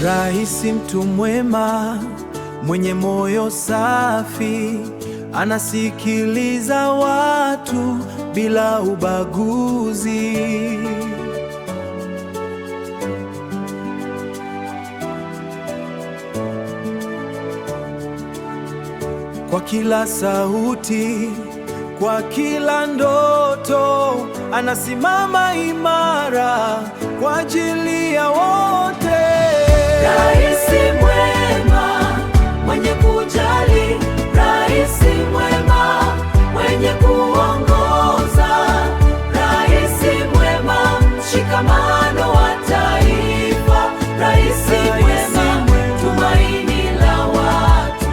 Rais mtu mwema, mwenye moyo safi, anasikiliza watu bila ubaguzi. Kwa kila sauti, kwa kila ndoto, anasimama imara kwa ajili ya wote. Rais mwema, mwenye kujali, rais mwema, mwenye kuongoza, rais mwema, mshikamano wa taifa, rais mwema, tumaini la watu,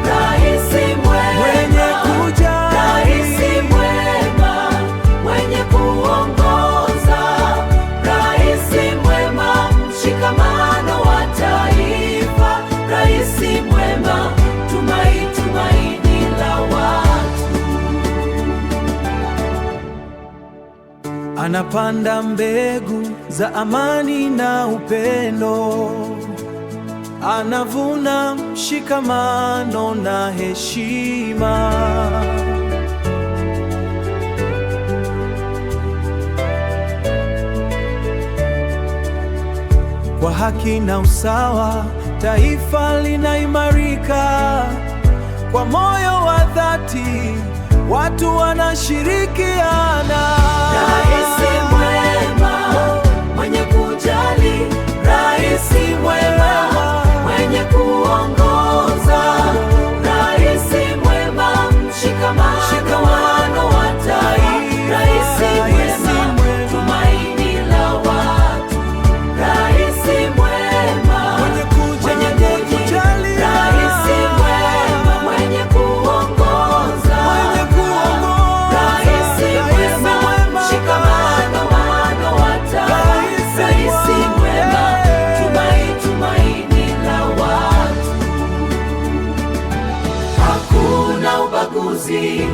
rais mwema, mwenye kujali, rais mwema, mwenye kuongoza, rais mwema, mshikamano wa taifa, rais mwema, tumaini la watu. Anapanda mbegu za amani na upendo, anavuna mshikamano na heshima. Kwa haki na usawa, taifa linaimarika. Kwa moyo wa dhati, watu wanashirikiana. Rais mwema, mwenye kujali, rais mwema, mwenye kuongoza, rais mwema, mshikamano wa taifa, rais mwema, tumaini la watu, rais mwema, mwenye kujali, rais mwema, mwenye kuongoza, rais mwema, mshikamano wa taifa, rais mwema, tumaini la watu. Hakuna ubaguzi,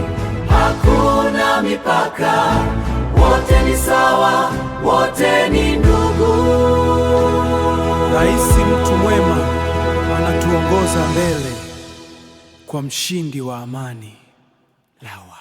hakuna mipaka, wote ni sawa, wote ni ndugu. Rais mtu mwema anatuongoza mbele kwa mshindi wa amani la watu.